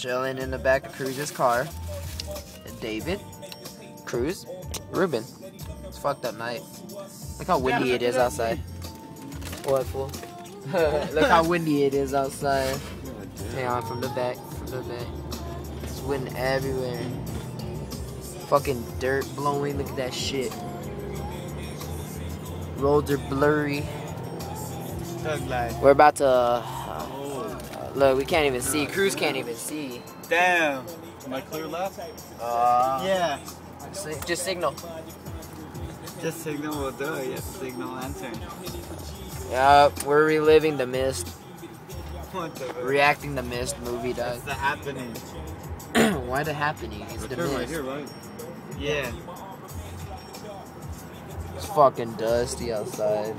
chilling in the back of Cruz's car. And David, Cruz, Ruben. It's a fucked up night. Look how windy it is outside. What, fool? Look how windy it is outside. Hang on, from the back, It's wind everywhere. Fucking dirt blowing, look at that shit. Roads are blurry. We're about to... look, we can't even see. Cruz can't even see. Damn. Am I clear left? Yeah. Just signal. Just signal will do it. Yes, signal enter. Yeah, we're reliving the Mist. What the fuck? Reacting the Mist movie, dog. It's the happening. Why the happening? It's the Mist. Right here, right? Yeah. It's fucking dusty outside.